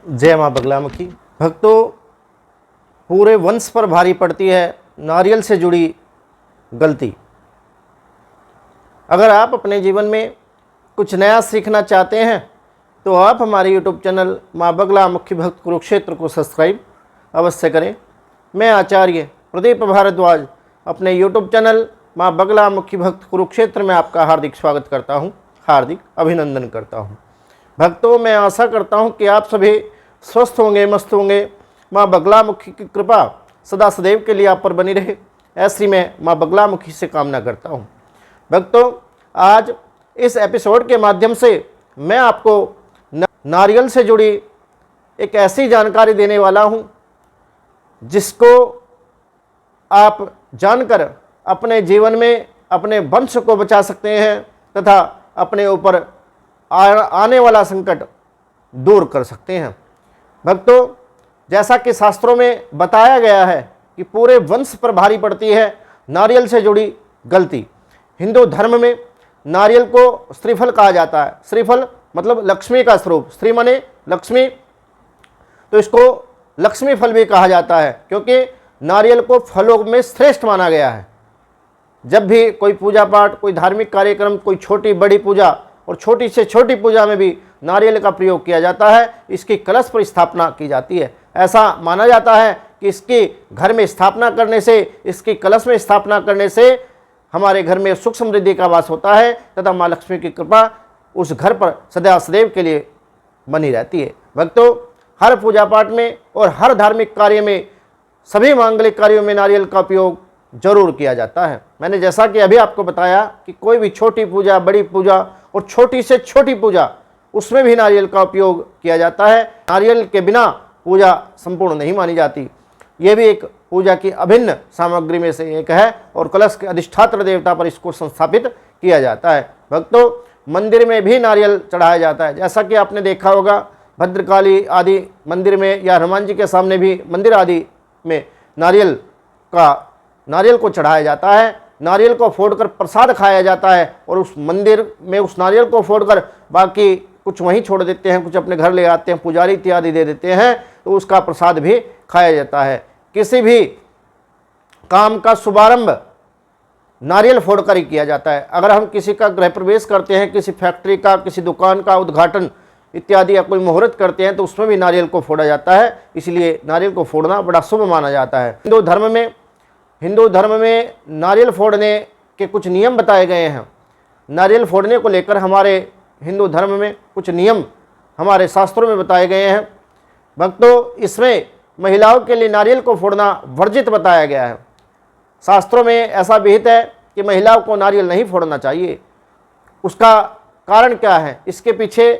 जय माँ बगलामुखी। भक्तों, पूरे वंश पर भारी पड़ती है नारियल से जुड़ी गलती। अगर आप अपने जीवन में कुछ नया सीखना चाहते हैं तो आप हमारे यूट्यूब चैनल माँ बगलामुखी भक्त कुरुक्षेत्र को सब्सक्राइब अवश्य करें। मैं आचार्य प्रदीप भारद्वाज अपने यूट्यूब चैनल माँ बगलामुखी भक्त कुरुक्षेत्र में आपका हार्दिक स्वागत करता हूँ, हार्दिक अभिनंदन करता हूँ। भक्तों, मैं आशा करता हूँ कि आप सभी स्वस्थ होंगे, मस्त होंगे। माँ बगलामुखी की कृपा सदा सदैव के लिए आप पर बनी रहे, ऐसी मैं माँ बगलामुखी से कामना करता हूँ। भक्तों, आज इस एपिसोड के माध्यम से मैं आपको नारियल से जुड़ी एक ऐसी जानकारी देने वाला हूँ जिसको आप जानकर अपने जीवन में अपने वंश को बचा सकते हैं तथा अपने ऊपर आने वाला संकट दूर कर सकते हैं। भक्तों, जैसा कि शास्त्रों में बताया गया है कि पूरे वंश पर भारी पड़ती है नारियल से जुड़ी गलती। हिंदू धर्म में नारियल को श्रीफल कहा जाता है। श्रीफल मतलब लक्ष्मी का स्वरूप, श्री माने लक्ष्मी, तो इसको लक्ष्मी फल भी कहा जाता है क्योंकि नारियल को फलों में श्रेष्ठ माना गया है। जब भी कोई पूजा पाठ, कोई धार्मिक कार्यक्रम, कोई छोटी बड़ी पूजा और छोटी से छोटी पूजा में भी नारियल का प्रयोग किया जाता है। इसकी कलश पर स्थापना की जाती है। ऐसा माना जाता है कि इसकी घर में स्थापना करने से, इसकी कलश में स्थापना करने से हमारे घर में सुख समृद्धि का वास होता है तथा माँ लक्ष्मी की कृपा उस घर पर सदा सदैव के लिए बनी रहती है। भक्तों, हर पूजा पाठ में और हर धार्मिक कार्य में, सभी मांगलिक कार्यों में नारियल का उपयोग जरूर किया जाता है। मैंने जैसा कि अभी आपको बताया कि कोई भी छोटी पूजा, बड़ी पूजा और छोटी से छोटी पूजा, उसमें भी नारियल का उपयोग किया जाता है। नारियल के बिना पूजा संपूर्ण नहीं मानी जाती। ये भी एक पूजा की अभिन्न सामग्री में से एक है और कलश के अधिष्ठात्र देवता पर इसको संस्थापित किया जाता है। भक्तों, मंदिर में भी नारियल चढ़ाया जाता है। जैसा कि आपने देखा होगा भद्रकाली आदि मंदिर में या हनुमान जी के सामने भी मंदिर आदि में नारियल को चढ़ाया जाता है। नारियल को फोड़कर प्रसाद खाया जाता है और उस मंदिर में उस नारियल को फोड़कर बाकी कुछ वहीं छोड़ देते हैं, कुछ अपने घर ले आते हैं, पुजारी इत्यादि दे देते हैं, तो उसका प्रसाद भी खाया जाता है। किसी भी काम का शुभारंभ नारियल फोड़कर ही किया जाता है। अगर हम किसी का गृह प्रवेश करते हैं, किसी फैक्ट्री का, किसी दुकान का उद्घाटन इत्यादि या कोई मुहूर्त करते हैं तो उसमें भी नारियल को फोड़ा जाता है। इसलिए नारियल को फोड़ना बड़ा शुभ माना जाता है। हिंदू धर्म में नारियल फोड़ने के कुछ नियम बताए गए हैं। नारियल फोड़ने को लेकर हमारे हिंदू धर्म में कुछ नियम हमारे शास्त्रों में बताए गए हैं। भक्तों, इसमें महिलाओं के लिए नारियल को फोड़ना वर्जित बताया गया है। शास्त्रों में ऐसा विहित है कि महिलाओं को नारियल नहीं फोड़ना चाहिए। उसका कारण क्या है, इसके पीछे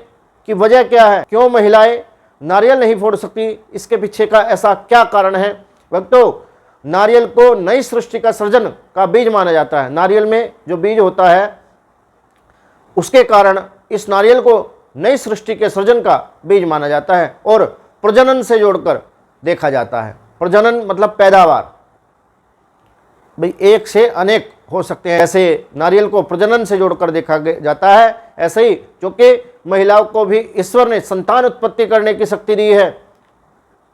की वजह क्या है, क्यों महिलाएं नारियल नहीं फोड़ सकती, इसके पीछे का ऐसा क्या कारण है। भक्तों, नारियल को नई सृष्टि का सृजन का बीज माना जाता है। नारियल में जो बीज होता है उसके कारण इस नारियल को नई सृष्टि के सृजन का बीज माना जाता है और प्रजनन से जोड़कर देखा जाता है। प्रजनन मतलब पैदावार, भाई एक से अनेक हो सकते हैं, ऐसे नारियल को प्रजनन से जोड़कर देखा जाता है। ऐसे ही क्योंकि महिलाओं को भी ईश्वर ने संतान उत्पत्ति करने की शक्ति दी है,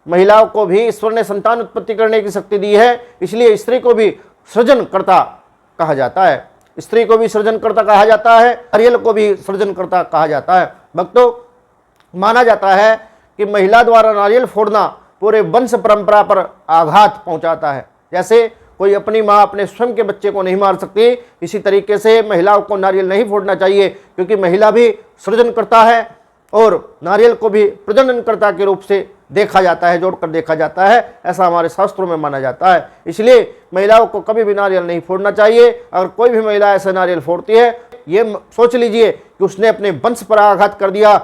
महिलाओं को भी ईश्वर ने संतान उत्पत्ति करने की शक्ति दी है, इसलिए स्त्री को भी सृजनकर्ता कहा जाता है। स्त्री को भी सृजनकर्ता कहा जाता है, नारियल को भी सृजनकर्ता कहा जाता है। भक्तों, माना जाता है कि महिला द्वारा नारियल फोड़ना पूरे वंश परंपरा पर आघात पहुंचाता है। जैसे कोई अपनी माँ अपने स्वयं के बच्चे को नहीं मार सकती, इसी तरीके से महिलाओं को नारियल नहीं फोड़ना चाहिए क्योंकि महिला भी सृजनकर्ता है और नारियल को भी प्रजननकर्ता के रूप से देखा जाता है, जोड़कर देखा जाता है। ऐसा हमारे शास्त्रों में माना जाता है। इसलिए महिलाओं को कभी भी नारियल नहीं फोड़ना चाहिए। अगर कोई भी महिला ऐसे नारियल फोड़ती है, ये सोच लीजिए कि उसने अपने वंश पर आघात कर दिया।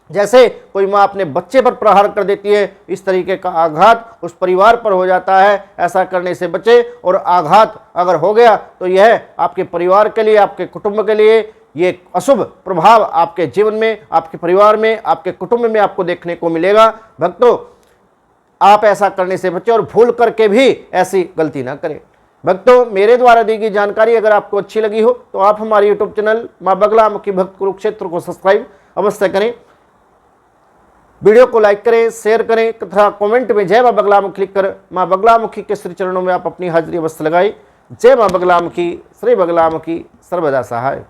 जैसे कोई माँ अपने बच्चे पर प्रहार कर देती है, इस तरीके का आघात उस परिवार पर हो जाता है। ऐसा करने से बचे, और आघात अगर हो गया तो यह आपके परिवार के लिए, आपके कुटुंब के लिए ये अशुभ प्रभाव आपके जीवन में, आपके परिवार में, आपके कुटुंब में आपको देखने को मिलेगा। भक्तों, आप ऐसा करने से बचें और भूल करके भी ऐसी गलती ना करें। भक्तों, मेरे द्वारा दी गई जानकारी अगर आपको अच्छी लगी हो तो आप हमारे यूट्यूब चैनल माँ बगलामुखी भक्त कुरुक्षेत्र को सब्सक्राइब अवश्य करें। वीडियो को लाइक करें, शेयर करें तथा कमेंट में जय मां बगलामुखी लिख कर मां बगलामुखी के श्री चरणों में आप अपनी हाजिरी अवश्य लगाएं। जय मां बगलामुखी, श्री बगलामुखी सर्वदा सहाय।